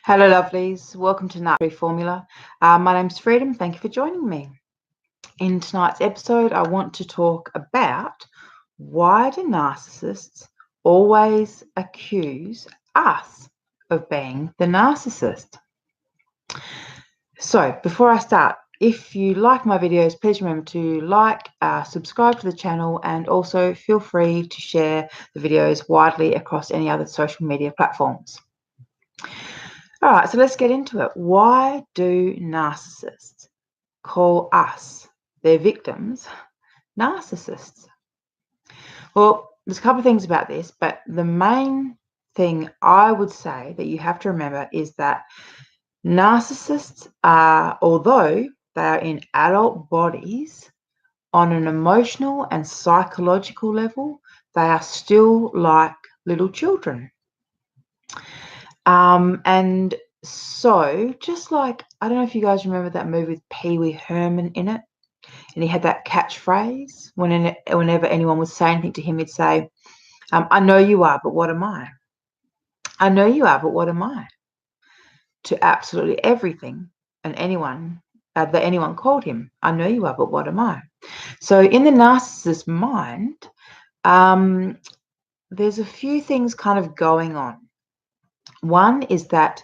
Hello, lovelies. Welcome to Narc Free Formula. My name's Freedom. Thank you for joining me. In tonight's episode, I want to talk about why do narcissists always accuse us of being the narcissist? So, before I start, if you like my videos, please remember to like, subscribe to the channel, and also feel free to share the videos widely across any other social media platforms. All right, so let's get into it. Why do narcissists call us, their victims, narcissists? Well, there's a couple of things about this, but the main thing I would say that you have to remember is that narcissists are, although they are in adult bodies, on an emotional and psychological level, they are still like little children. And so, just like, I don't know if you guys remember that movie with Pee Wee Herman in it, and he had that catchphrase whenever anyone would say anything to him, he'd say, I know you are, but what am I? I know you are, but what am I? To absolutely everything and anyone that anyone called him. I know you are, but what am I? So in the narcissist's mind, there's a few things kind of going on. One is that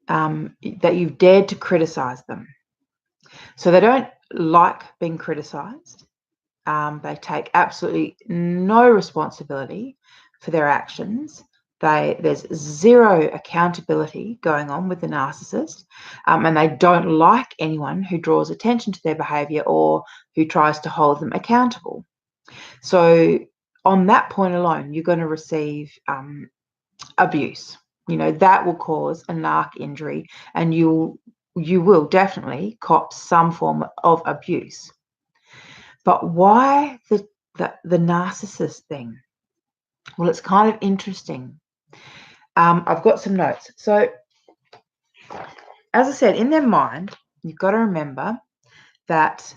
that you've dared to criticize them. So they don't like being criticized. They take absolutely no responsibility for their actions. There's zero accountability going on with the narcissist, and they don't like anyone who draws attention to their behavior or who tries to hold them accountable. So on that point alone, you're going to receive abuse. You know, that will cause a narc injury, and you will definitely cop some form of abuse. But why the narcissist thing? Well, it's kind of interesting. I've got some notes. So, as I said, in their mind, you've got to remember that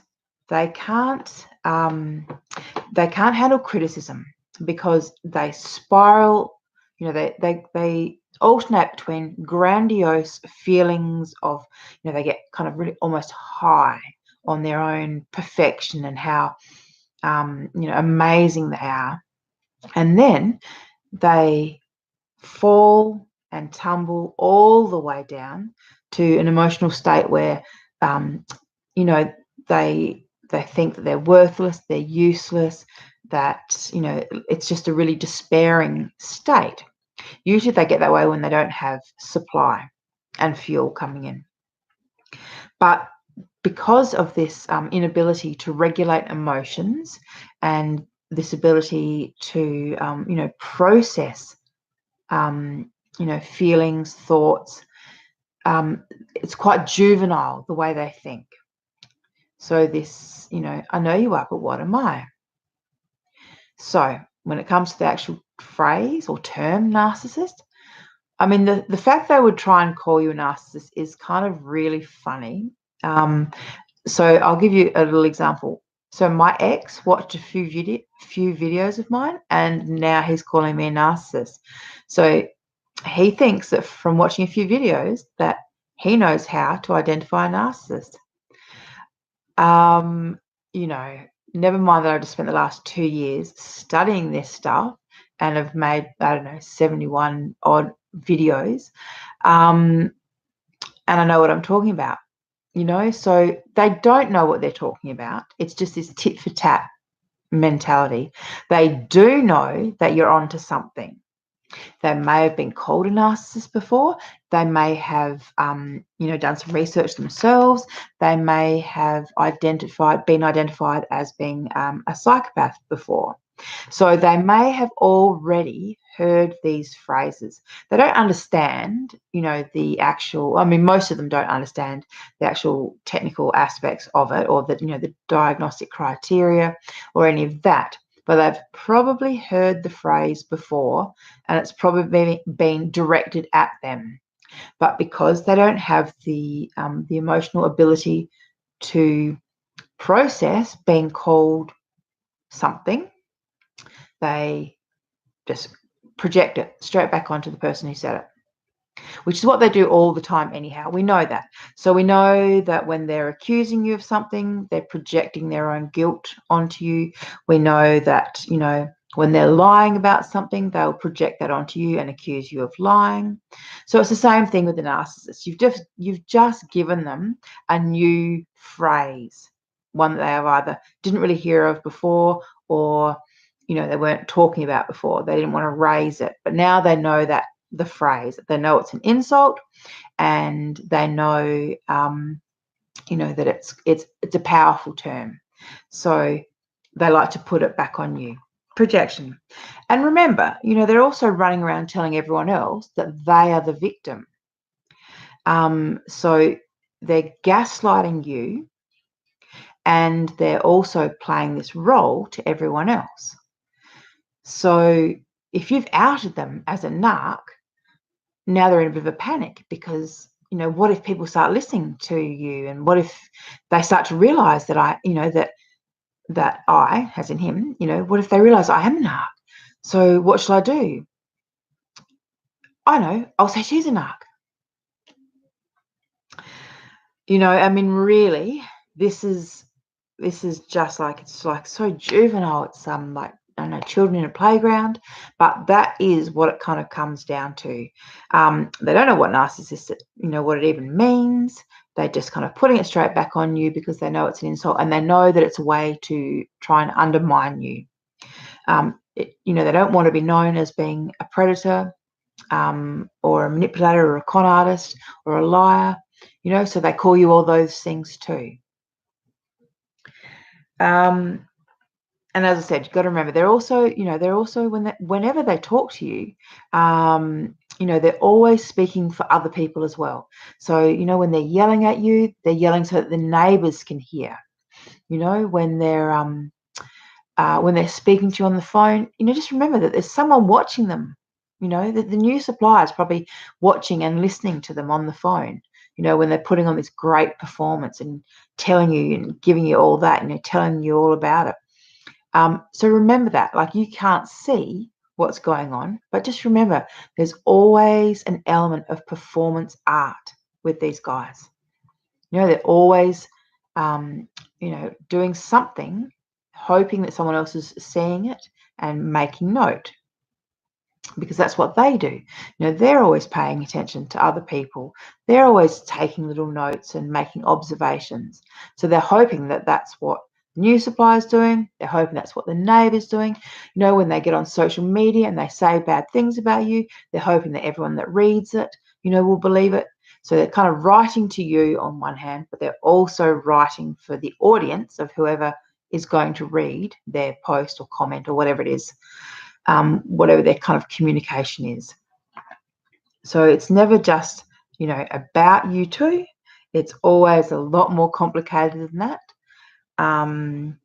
they can't handle criticism because they spiral. You know, they alternate between grandiose feelings of, you know, they get kind of really almost high on their own perfection and how amazing they are, and then they fall and tumble all the way down to an emotional state where you know they think that they're worthless, they're useless, that, you know, it's just a really despairing state. Usually they get that way when they don't have supply and fuel coming in. But because of this inability to regulate emotions and this ability to, process, feelings, thoughts, it's quite juvenile the way they think. So this, I know you are, but what am I? So when it comes to the actual phrase or term narcissist, I mean, the fact they would try and call you a narcissist is kind of really funny. So I'll give you a little example. So my ex watched a few videos of mine, and now he's calling me a narcissist. So he thinks that from watching a few videos that he knows how to identify a narcissist. Never mind that I just spent the last 2 years studying this stuff and have made, 71 odd videos. And I know what I'm talking about, so they don't know what they're talking about. It's just this tit for tat mentality. They do know that you're onto something. They may have been called a narcissist before. They may have, done some research themselves. They may have been identified as being a psychopath before. So they may have already heard these phrases. They don't understand, the actual, most of them don't understand the actual technical aspects of it, or the diagnostic criteria or any of that. But they've probably heard the phrase before, and it's probably been directed at them. But because they don't have the emotional ability to process being called something, they just project it straight back onto the person who said it, which is what they do all the time anyhow. We know that. So we know that when they're accusing you of something, they're projecting their own guilt onto you. We know that, when they're lying about something, they'll project that onto you and accuse you of lying. So it's the same thing with the narcissist. You've just given them a new phrase, one that they have either didn't really hear of before, or they weren't talking about before. They didn't want to raise it, but now they know that the phrase. They know it's an insult, and they know, that it's a powerful term. So they like to put it back on you. Projection. And remember, they're also running around telling everyone else that they are the victim. So they're gaslighting you, and they're also playing this role to everyone else. So if you've outed them as a narc, now they're in a bit of a panic, because what if people start listening to you, and what if they start to realize that that I, as in him, what if they realize I am a narc? So what shall I do? I know, I'll say she's a narc. Really, this is just like, it's like so juvenile. It's like, I don't know, children in a playground, but that is what it kind of comes down to. They don't know what narcissist, what it even means. They're just kind of putting it straight back on you because they know it's an insult, and they know that it's a way to try and undermine you. They don't want to be known as being a predator, or a manipulator, or a con artist, or a liar, so they call you all those things too. And as I said, you've got to remember, they're also whenever they talk to you, they're always speaking for other people as well. So, when they're yelling at you, they're yelling so that the neighbors can hear. When they're speaking to you on the phone, just remember that there's someone watching them. The new supplier is probably watching and listening to them on the phone, when they're putting on this great performance and telling you and giving you all that, telling you all about it. So remember that, like, you can't see what's going on, but just remember, there's always an element of performance art with these guys. They're always, doing something, hoping that someone else is seeing it and making note, because that's what they do. They're always paying attention to other people. They're always taking little notes and making observations. So they're hoping that that's what new supplier's doing. They're hoping that's what the neighbor's doing. When they get on social media and they say bad things about you, they're hoping that everyone that reads it, will believe it. So they're kind of writing to you on one hand, but they're also writing for the audience of whoever is going to read their post or comment or whatever it is, whatever their kind of communication is. So it's never just, about you two. It's always a lot more complicated than that. And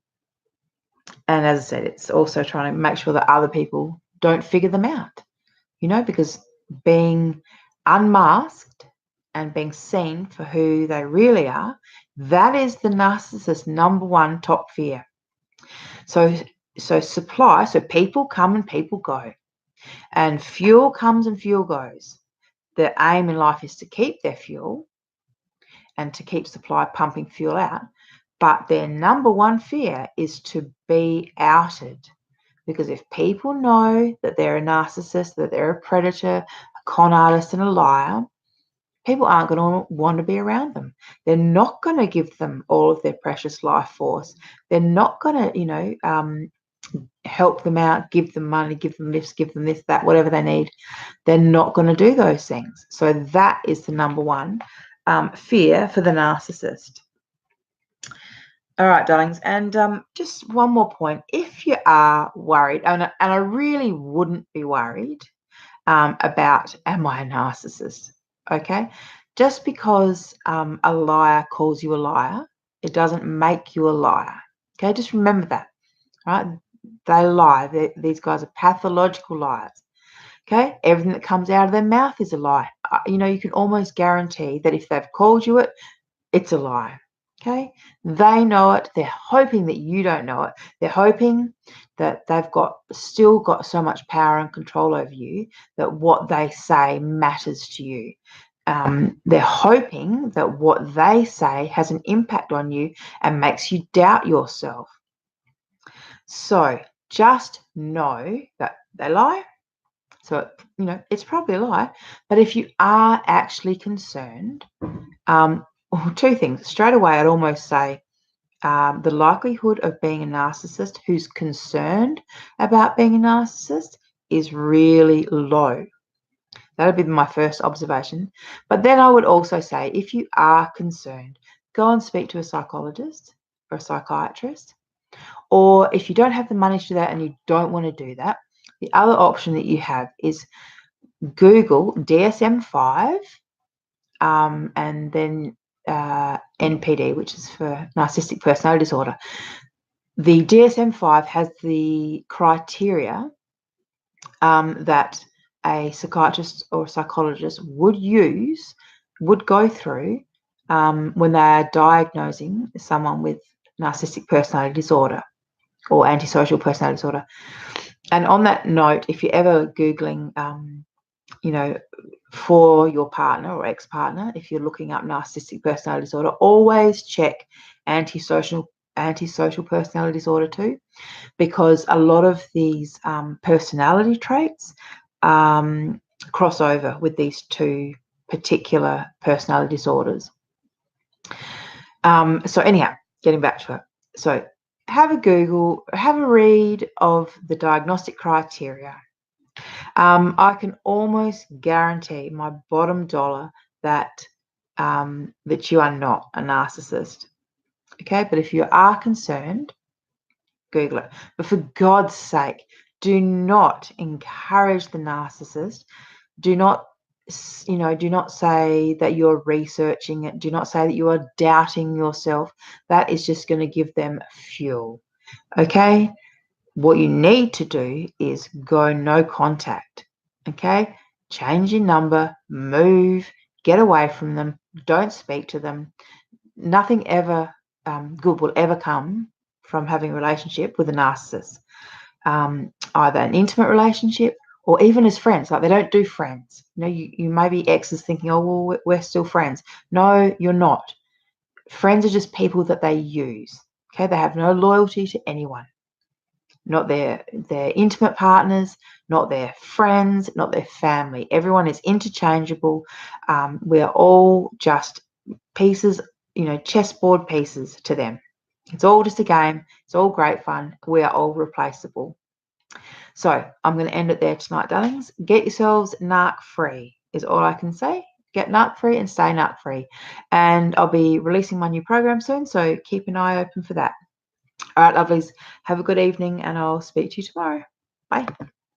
as I said, it's also trying to make sure that other people don't figure them out, because being unmasked and being seen for who they really are, that is the narcissist's number one top fear. So supply, so people come and people go, and fuel comes and fuel goes. Their aim in life is to keep their fuel and to keep supply pumping fuel out. But their number one fear is to be outed, because if people know that they're a narcissist, that they're a predator, a con artist, and a liar, people aren't going to want to be around them. They're not going to give them all of their precious life force. They're not going to, help them out, give them money, give them lifts, give them this, that, whatever they need. They're not going to do those things. So that is the number one fear for the narcissist. All right, darlings, and just one more point. If you are worried, and I really wouldn't be worried about, am I a narcissist? Okay, just because a liar calls you a liar, it doesn't make you a liar. Okay, just remember that. Right? They lie. These guys are pathological liars. Okay, everything that comes out of their mouth is a lie. You can almost guarantee that if they've called you it, it's a lie. Okay, they know it. They're hoping that you don't know it. They're hoping that they've still got so much power and control over you that what they say matters to you. They're hoping that what they say has an impact on you and makes you doubt yourself. So just know that they lie. So, it's probably a lie. But if you are actually concerned, well, two things. Straight away, I'd almost say the likelihood of being a narcissist who's concerned about being a narcissist is really low. That would be my first observation. But then I would also say, if you are concerned, go and speak to a psychologist or a psychiatrist. Or if you don't have the money to do that and you don't want to do that, the other option that you have is Google DSM-5 and then NPD, which is for narcissistic personality disorder. The DSM-5 has the criteria that a psychiatrist or psychologist would go through when they are diagnosing someone with narcissistic personality disorder or antisocial personality disorder. And on that note, if you're ever Googling, for your partner or ex-partner, if you're looking up narcissistic personality disorder, always check antisocial personality disorder too, because a lot of these personality traits cross over with these two particular personality disorders. So anyhow, getting back to it. So have a Google, have a read of the diagnostic criteria. I can almost guarantee my bottom dollar that that you are not a narcissist. Okay, but if you are concerned, Google it. But for God's sake, do not encourage the narcissist. Do not say that you're researching it. Do not say that you are doubting yourself. That is just going to give them fuel. Okay? What you need to do is go no contact. Okay? Change your number, move, get away from them, don't speak to them. Nothing ever good will ever come from having a relationship with a narcissist. Either an intimate relationship or even as friends. Like, they don't do friends. You may be exes thinking, oh, well, we're still friends. No, you're not. Friends are just people that they use. Okay, they have no loyalty to anyone. Not their intimate partners, not their friends, not their family. Everyone is interchangeable. We're all just pieces, chessboard pieces to them. It's all just a game. It's all great fun. We are all replaceable. So I'm going to end it there tonight, darlings. Get yourselves narc free is all I can say. Get narc free and stay narc free. And I'll be releasing my new program soon, so keep an eye open for that. All right, lovelies. Have a good evening, and I'll speak to you tomorrow. Bye.